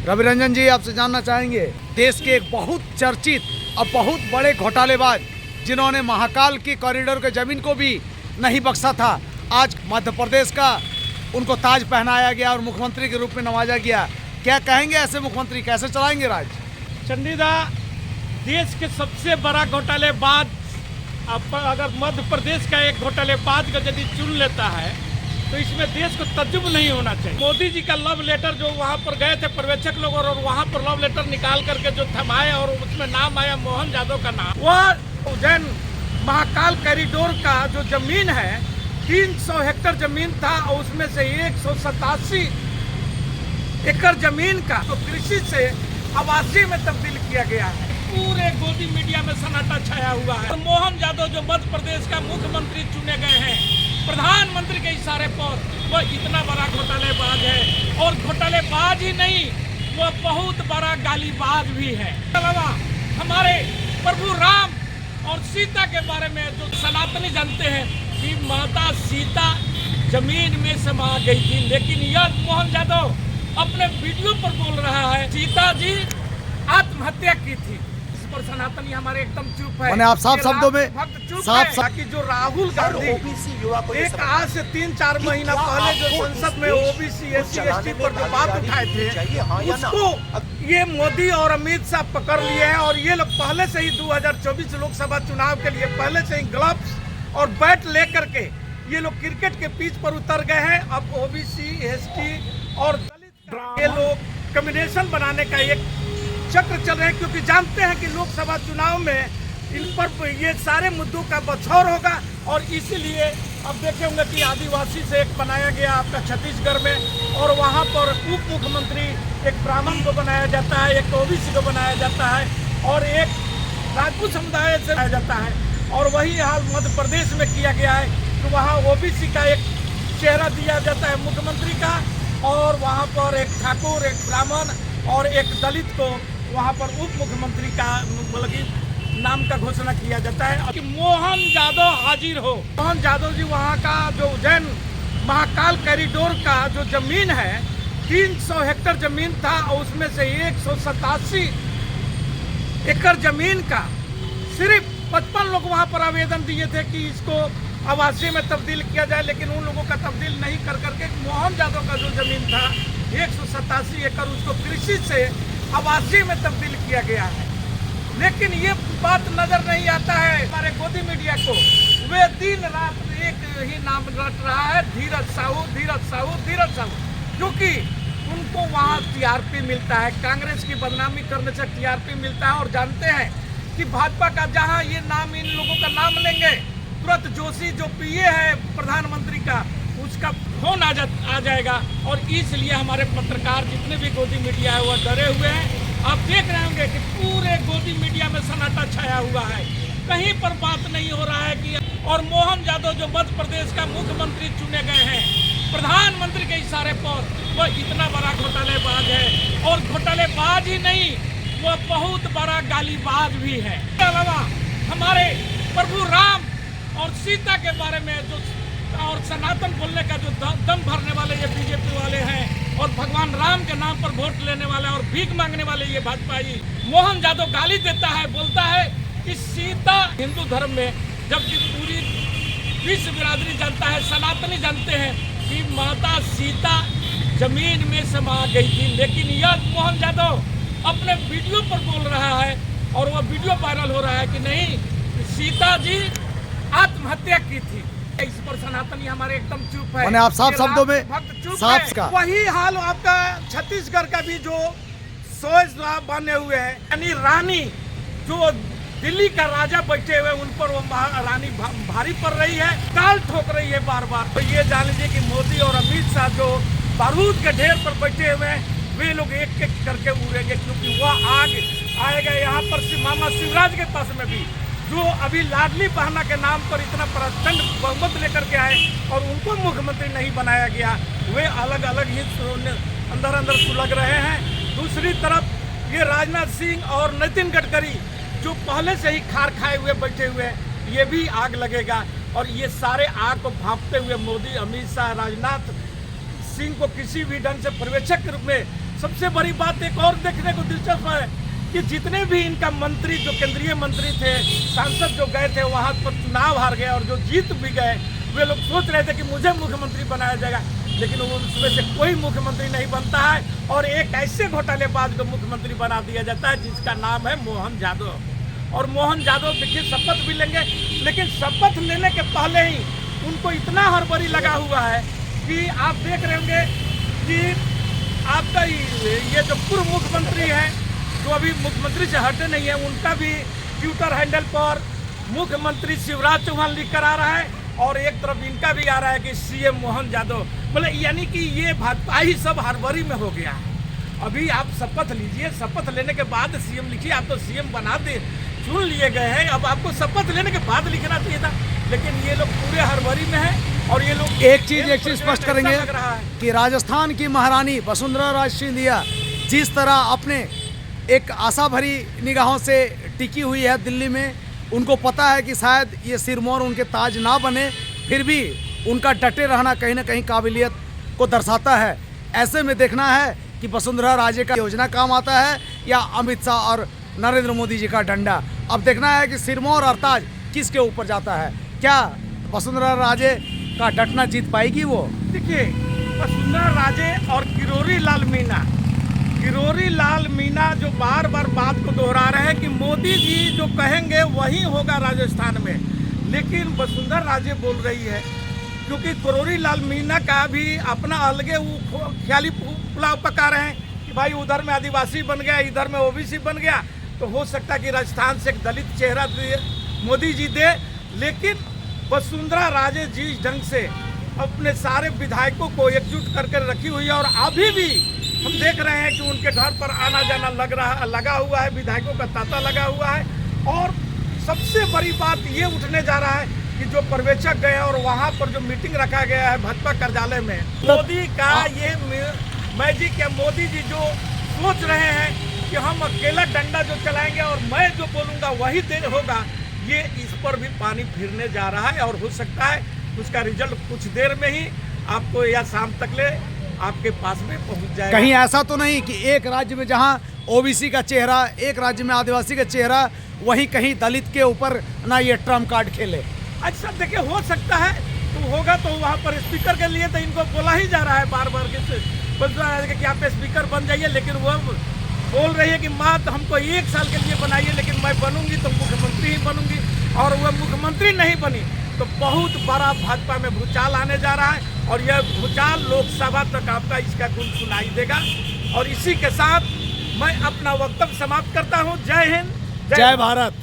रवि रंजन जी, आपसे जानना चाहेंगे, देश के एक बहुत चर्चित और बहुत बड़े घोटालेबाज जिन्होंने महाकाल की कॉरिडोर के जमीन को भी नहीं बख्शा था, आज मध्य प्रदेश का उनको ताज पहनाया गया और मुख्यमंत्री के रूप में नवाजा गया। क्या कहेंगे, ऐसे मुख्यमंत्री कैसे चलाएंगे राज्य? चंडीदा, देश के सबसे बड़ा घोटालेबाज अगर मध्य प्रदेश का एक घोटालेबाज का यदि चुन लेता है तो इसमें देश को तजुब नहीं होना चाहिए। मोदी जी का लव लेटर जो वहाँ पर गए थे पर्यवेक्षक लोग और वहाँ पर लव लेटर निकाल करके जो थमाए और उसमें नाम आया मोहन यादव का नाम, वह उज्जैन महाकाल कॉरिडोर का जो जमीन है 300 हेक्टेयर जमीन था और उसमें से 187 एकड़ जमीन का तो कृषि से आवासीय में तब्दील किया गया है। पूरे गोदी मीडिया में सन्नाटा छाया हुआ है। और मोहन यादव जो मध्य प्रदेश का मुख्यमंत्री चुने गए हैं प्रधानमंत्री के इशारे पर, वह इतना बड़ा घोटालेबाज है और घोटालेबाज ही नहीं, वह बहुत बड़ा गालीबाज भी है। अलावा हमारे प्रभु राम और सीता के बारे में जो सनातनी जानते हैं कि माता सीता जमीन में समा गई थी, लेकिन यह मोहन यादव अपने वीडियो पर बोल रहा है सीता जी आत्महत्या की थी। इस पर सनातनी हमारे एकदम चुप है। आप साफ शब्दों में कि जो राहुल गांधी एक आज से 3-4 महीना पहले जो संसद में ओबीसी SC/ST पर जो बात उठाए थे उसको ये मोदी और अमित शाह पकड़ लिए हैं और ये लोग पहले से ही 2024 लोकसभा चुनाव के लिए पहले से ही ग्लव्स और बैट लेकर के ये लोग क्रिकेट के पिच पर उतर गए हैं। अब ओबीसी ST और दलित ये लोग कॉम्बिनेशन बनाने का एक चक्र चल रहे हैं, क्योंकि जानते हैं कि लोकसभा चुनाव में इन पर ये सारे मुद्दों का बछौर होगा और इसीलिए अब देखे होंगे कि आदिवासी से एक बनाया गया आपका छत्तीसगढ़ में और वहाँ पर उप मुख्यमंत्री एक ब्राह्मण को बनाया जाता है, एक ओबीसी को बनाया जाता है और एक राजपूत समुदाय से बनाया जाता है। और वही हाल मध्य प्रदेश में किया गया है कि वहाँ ओबीसी का एक चेहरा दिया जाता है मुख्यमंत्री का और वहाँ पर एक ठाकुर, एक ब्राह्मण और एक दलित को वहाँ पर उप मुख्यमंत्री का मतलब नाम का घोषणा किया जाता है कि मोहन यादव हाजिर हो। मोहन यादव जी वहाँ का जो उज्जैन महाकाल कॉरिडोर का जो जमीन है 300 हेक्टेयर जमीन था और उसमें से 187 एकड़ जमीन का सिर्फ 55 लोग वहाँ पर आवेदन दिए थे कि इसको आवासीय में तब्दील किया जाए, लेकिन उन लोगों का तब्दील नहीं कर करके मोहन यादव का जो जमीन था 187 एकड़ उसको कृषि से आवासीय में तब्दील किया गया है। लेकिन ये बात नजर नहीं आता है हमारे गोदी मीडिया को। वे दिन रात एक ही नाम रट रहा है, धीरज साहू, धीरज साहू, धीरज साहू, क्योंकि उनको वहाँ TRP मिलता है, कांग्रेस की बदनामी करने से TRP मिलता है और जानते हैं कि भाजपा का जहाँ ये नाम इन लोगों का नाम लेंगे तुरंत जोशी जो PA है प्रधानमंत्री का उसका फोन आ जाएगा और इसलिए हमारे पत्रकार जितने भी गोदी मीडिया है वह डरे हुए हैं। आप देख रहे होंगे कि पूरे गोदी मीडिया में सन्नाटा छाया हुआ है, कहीं पर बात नहीं हो रहा है कि और मोहन यादव जो मध्य प्रदेश का मुख्यमंत्री चुने गए हैं प्रधानमंत्री के इशारे पर, वह इतना बड़ा घोटालेबाज है और घोटालेबाज ही नहीं, वह बहुत बड़ा गालीबाज भी है। इसके अलावा हमारे प्रभु राम और सीता के बारे में जो और सनातन बोलने का जो दम भरने वाले ये बीजेपी वाले हैं और भगवान राम के नाम पर वोट लेने वाले और भीख मांगने वाले ये भाजपाई मोहन यादव गाली देता है, बोलता है कि सीता हिंदू धर्म में, जबकि पूरी विश्व बिरादरी जानता है, सनातनी जानते हैं कि माता सीता जमीन में समा गई थी, लेकिन यह मोहन यादव अपने वीडियो पर बोल रहा है और वह वीडियो वायरल हो रहा है कि नहीं सीता जी आत्महत्या की थी। इस पर सनातनी हमारे एकदम चुप है। आप साफ शब्दों में साफ का वही हाल आपका छत्तीसगढ़ का भी जो सोच बने हुए हैं, यानी रानी जो दिल्ली का राजा बैठे हुए उन पर वो रानी भारी पड़ रही है, ताल ठोक रही है बार बार। तो ये जान लीजिए कि मोदी और अमित शाह जो बारूद के ढेर पर बैठे हुए हैं वे लोग एक एक करके उड़ेंगे, क्योंकि वह आग आएगा यहाँ पर मामा शिवराज के पास में भी जो अभी लाडली बहना के नाम पर इतना प्रचंड बहुमत लेकर के आए और उनको मुख्यमंत्री नहीं बनाया गया, वे अलग अलग ही अंदर सुलग रहे हैं। दूसरी तरफ ये राजनाथ सिंह और नितिन गडकरी जो पहले से ही खार खाए हुए बैठे हुए हैं, ये भी आग लगेगा और ये सारे आग को भांपते हुए मोदी, अमित शाह, राजनाथ सिंह को किसी भी ढंग से पर्यवेक्षक के रूप में। सबसे बड़ी बात एक और देखने को दिलचस्प है कि जितने भी इनका मंत्री, जो केंद्रीय मंत्री थे, सांसद जो गए थे वहाँ पर चुनाव हार गए, और जो जीत भी गए वे लोग सोच रहे थे कि मुझे मुख्यमंत्री बनाया जाएगा, लेकिन उसमें से कोई मुख्यमंत्री नहीं बनता है, और एक ऐसे घोटालेबाज को मुख्यमंत्री बना दिया जाता है जिसका नाम है मोहन यादव। और मोहन यादव देखिए शपथ भी लेंगे, लेकिन शपथ लेने के पहले ही उनको इतना हड़बड़ी लगा हुआ है कि आप देख रहे होंगे कि आपका ये जो पूर्व मुख्यमंत्री है, जो अभी मुख्यमंत्री से हटे नहीं है, उनका भी ट्विटर हैंडल पर मुख्यमंत्री शिवराज चौहान लिख कर आ रहा है, और एक तरफ इनका भी आ रहा है कि सीएम मोहन यादव। बोले यानी कि ये भाजपा ही सब हड़बड़ी में हो गया है। अभी आप शपथ लीजिए, शपथ लेने के बाद सीएम लिखिए। आप तो सीएम बना दे चुन लिए गए हैं, अब आपको शपथ लेने के बाद लिखना चाहिए था, लेकिन ये लोग पूरे हड़बड़ी में हैं। और ये लोग एक चीज स्पष्ट करेंगे कि राजस्थान की महारानी वसुंधरा राजे सिंधिया जिस तरह अपने एक आशा भरी निगाहों से टिकी हुई है दिल्ली में, उनको पता है कि शायद ये सिरमौर उनके ताज ना बने, फिर भी उनका डटे रहना कहीं ना कहीं काबिलियत को दर्शाता है। ऐसे में देखना है कि वसुंधरा राजे का योजना काम आता है या अमित शाह और नरेंद्र मोदी जी का डंडा। अब देखना है कि सिरमौर और ताज किसके ऊपर जाता है। क्या वसुंधरा राजे का डटना जीत पाएगी वो? देखिए, वसुंधरा राजे और किरोड़ी लाल मीणा जो बार बार बात को दोहरा रहे हैं कि मोदी जी जो कहेंगे वही होगा राजस्थान में, लेकिन वसुंधरा राजे बोल रही है, क्योंकि किरोड़ी लाल मीणा का भी अपना अलगे वो ख्याली पुलाव पका रहे हैं कि भाई उधर में आदिवासी बन गया, इधर में ओबीसी बन गया, तो हो सकता है कि राजस्थान से एक दलित चेहरा मोदी जी दे। लेकिन वसुंधरा राजे जिस ढंग से अपने सारे विधायकों को एकजुट करके रखी हुई है, और अभी भी हम देख रहे हैं कि उनके घर पर आना जाना लगा हुआ है, विधायकों का तांता लगा हुआ है। और सबसे बड़ी बात ये उठने जा रहा है कि जो पर्यवेक्षक गए और वहाँ पर जो मीटिंग रखा गया है भाजपा कार्यालय में, मोदी का ये मैजिक है। मोदी जी जो सोच रहे हैं कि हम अकेला डंडा जो चलाएंगे और मैं जो बोलूँगा वही होगा, ये इस पर भी पानी फिरने जा रहा है, और हो सकता है उसका रिजल्ट कुछ देर में ही आपको या शाम तक ले आपके पास में पहुंच जाएगा। कहीं ऐसा तो नहीं कि एक राज्य में जहां ओबीसी का चेहरा, एक राज्य में आदिवासी का चेहरा, वहीं कहीं दलित के ऊपर ना ये ट्रम्प कार्ड खेले? अच्छा देखिए, हो सकता है तो होगा, तो वहाँ पर स्पीकर के लिए तो इनको बोला ही जा रहा है बार बार कि आप स्पीकर बन जाइए, लेकिन वो बोल रही है कि माँ तो हमको 1 साल के लिए बनाइए, लेकिन मैं बनूंगी तो मुख्यमंत्री ही बनूंगी, और वह मुख्यमंत्री नहीं बनी तो बहुत बड़ा भाजपा में भूचाल आने जा रहा है, और यह भूचाल लोकसभा तक आपका इसका गुण सुनाई देगा। और इसी के साथ मैं अपना वक्तव्य समाप्त करता हूँ। जय हिंद, जय भारत।